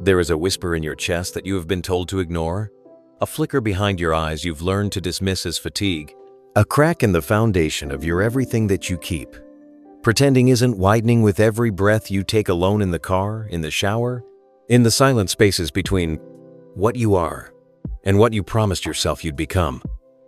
There is a whisper in your chest that you have been told to ignore, a flicker behind your eyes you've learned to dismiss as fatigue, a crack in the foundation of your everything that you keep. Pretending isn't widening with every breath you take alone in the car, in the shower, in the silent spaces between what you are and what you promised yourself you'd become.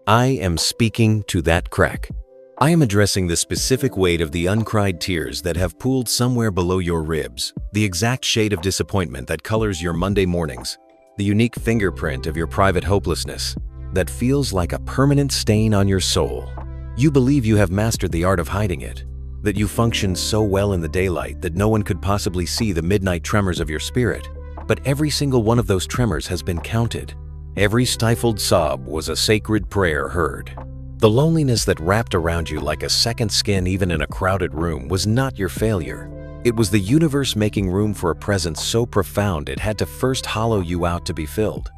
I am speaking to that crack. I am addressing the specific weight of the uncried tears that have pooled somewhere below your ribs, the exact shade of disappointment that colors your Monday mornings, the unique fingerprint of your private hopelessness that feels like a permanent stain on your soul. You believe you have mastered the art of hiding it, that you function so well in the daylight that no one could possibly see the midnight tremors of your spirit. But every single one of those tremors has been counted. Every stifled sob was a sacred prayer heard. The loneliness that wrapped around you like a second skin even in a crowded room was not your failure. It was the universe making room for a presence so profound it had to first hollow you out to be filled.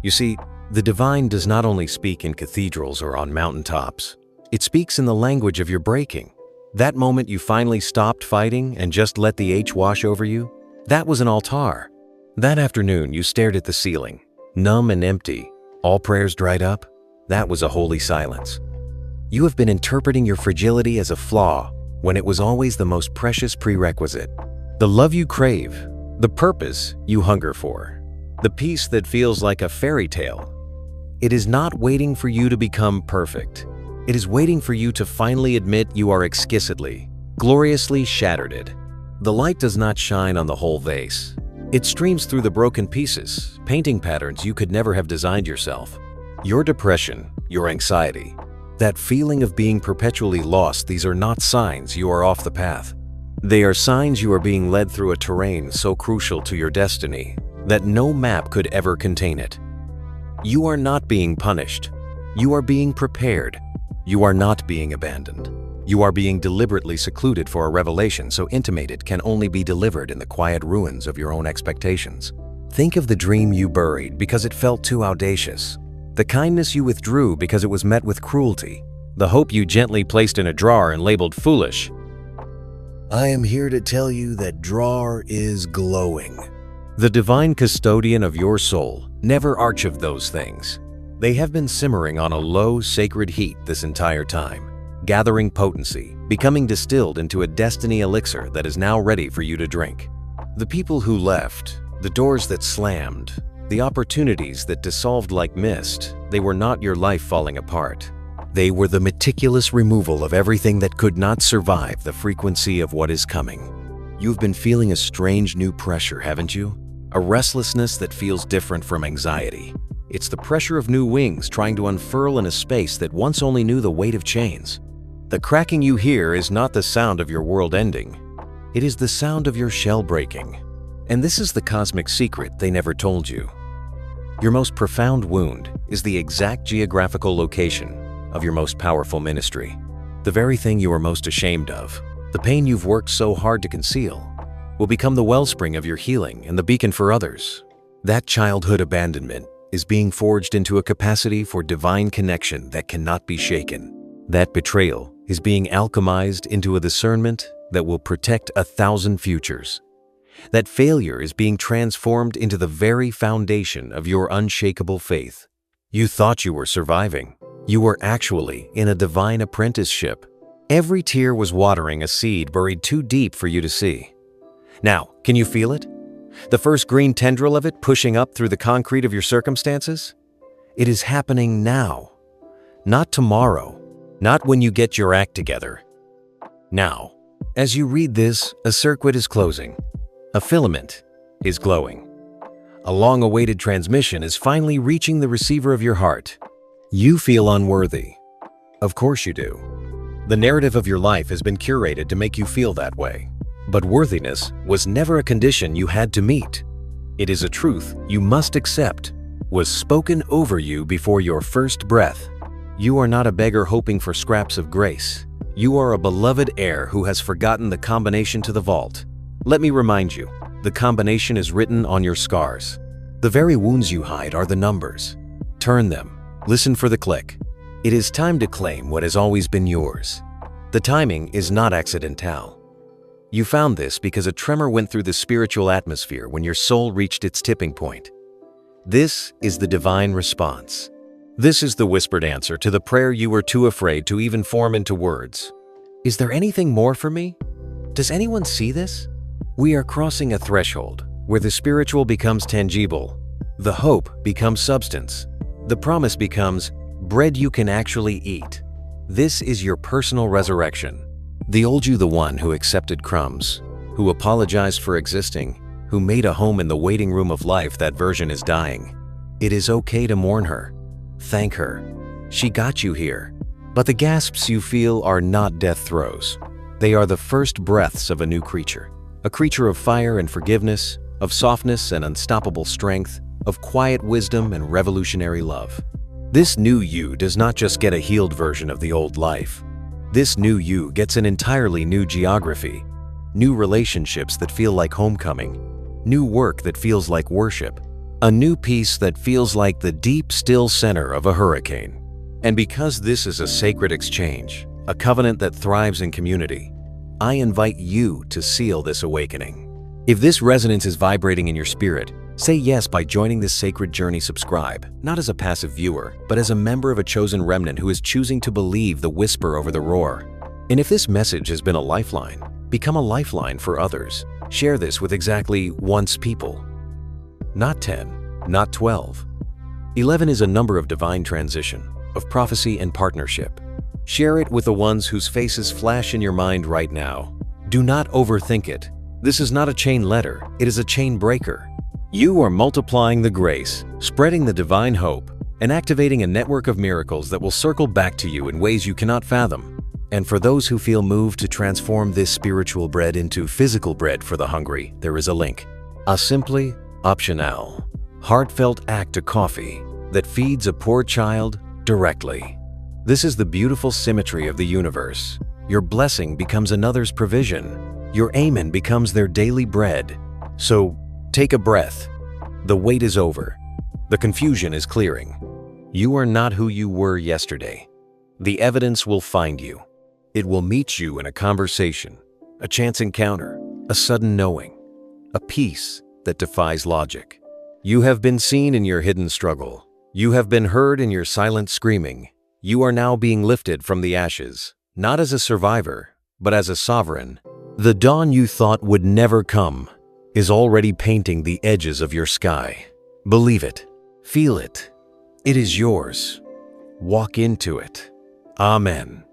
You see, the divine does not only speak in cathedrals or on mountaintops. It speaks in the language of your breaking. That moment you finally stopped fighting and just let the H wash over you, that was an altar. That afternoon you stared at the ceiling, numb and empty, all prayers dried up. That was a holy silence. You have been interpreting your fragility as a flaw when it was always the most precious prerequisite. The love you crave, the purpose you hunger for, the peace that feels like a fairy tale. It is not waiting for you to become perfect. It is waiting for you to finally admit you are exquisitely, gloriously shattered it. The light does not shine on the whole vase. It streams through the broken pieces, painting patterns you could never have designed yourself. Your depression, your anxiety, that feeling of being perpetually lost, these are not signs you are off the path. They are signs you are being led through a terrain so crucial to your destiny that no map could ever contain it. You are not being punished. You are being prepared. You are not being abandoned. You are being deliberately secluded for a revelation so intimate it can only be delivered in the quiet ruins of your own expectations. Think of the dream you buried because it felt too audacious, the kindness you withdrew because it was met with cruelty, the hope you gently placed in a drawer and labeled foolish. I am here to tell you that drawer is glowing. The divine custodian of your soul never archived those things. They have been simmering on a low, sacred heat this entire time, gathering potency, becoming distilled into a destiny elixir that is now ready for you to drink. The people who left, the doors that slammed, the opportunities that dissolved like mist, they were not your life falling apart. They were the meticulous removal of everything that could not survive the frequency of what is coming. You've been feeling a strange new pressure, haven't you? A restlessness that feels different from anxiety. It's the pressure of new wings trying to unfurl in a space that once only knew the weight of chains. The cracking you hear is not the sound of your world ending. It is the sound of your shell breaking. And this is the cosmic secret they never told you. Your most profound wound is the exact geographical location of your most powerful ministry. The very thing you are most ashamed of, the pain you've worked so hard to conceal, will become the wellspring of your healing and the beacon for others. That childhood abandonment is being forged into a capacity for divine connection that cannot be shaken. That betrayal is being alchemized into a discernment that will protect 1,000 futures. That failure is being transformed into the very foundation of your unshakable faith. You thought you were surviving. You were actually in a divine apprenticeship. Every tear was watering a seed buried too deep for you to see. Now, can you feel it? The first green tendril of it pushing up through the concrete of your circumstances? It is happening now. Not tomorrow. Not when you get your act together. Now. As you read this, a circuit is closing. A filament is glowing. A long-awaited transmission is finally reaching the receiver of your heart. You feel unworthy. Of course you do. The narrative of your life has been curated to make you feel that way. But worthiness was never a condition you had to meet. It is a truth you must accept, was spoken over you before your first breath. You are not a beggar hoping for scraps of grace. You are a beloved heir who has forgotten the combination to the vault. Let me remind you, the combination is written on your scars. The very wounds you hide are the numbers. Turn them. Listen for the click. It is time to claim what has always been yours. The timing is not accidental. You found this because a tremor went through the spiritual atmosphere when your soul reached its tipping point. This is the divine response. This is the whispered answer to the prayer you were too afraid to even form into words. Is there anything more for me? Does anyone see this? We are crossing a threshold where the spiritual becomes tangible, the hope becomes substance, the promise becomes bread you can actually eat. This is your personal resurrection. The old you, the one who accepted crumbs, who apologized for existing, who made a home in the waiting room of life, that version is dying. It is okay to mourn her. Thank her. She got you here. But the gasps you feel are not death throes. They are the first breaths of a new creature. A creature of fire and forgiveness, of softness and unstoppable strength, of quiet wisdom and revolutionary love. This new you does not just get a healed version of the old life. This new you gets an entirely new geography, new relationships that feel like homecoming, new work that feels like worship, a new peace that feels like the deep, still center of a hurricane. And because this is a sacred exchange, a covenant that thrives in community, I invite you to seal this awakening. If this resonance is vibrating in your spirit, say yes by joining this sacred journey. Subscribe, not as a passive viewer, but as a member of a chosen remnant who is choosing to believe the whisper over the roar. And if this message has been a lifeline, become a lifeline for others. Share this with exactly once people. Not 10, not 12. 11 is a number of divine transition, of prophecy and partnership. Share it with the ones whose faces flash in your mind right now. Do not overthink it. This is not a chain letter, it is a chain breaker. You are multiplying the grace, spreading the divine hope, and activating a network of miracles that will circle back to you in ways you cannot fathom. And for those who feel moved to transform this spiritual bread into physical bread for the hungry, there is a link. A simply optional, heartfelt act of coffee that feeds a poor child directly. This is the beautiful symmetry of the universe. Your blessing becomes another's provision. Your amen becomes their daily bread. So take a breath. The wait is over. The confusion is clearing. You are not who you were yesterday. The evidence will find you. It will meet you in a conversation, a chance encounter, a sudden knowing, a peace that defies logic. You have been seen in your hidden struggle. You have been heard in your silent screaming. You are now being lifted from the ashes, not as a survivor, but as a sovereign. The dawn you thought would never come is already painting the edges of your sky. Believe it. Feel it. It is yours. Walk into it. Amen.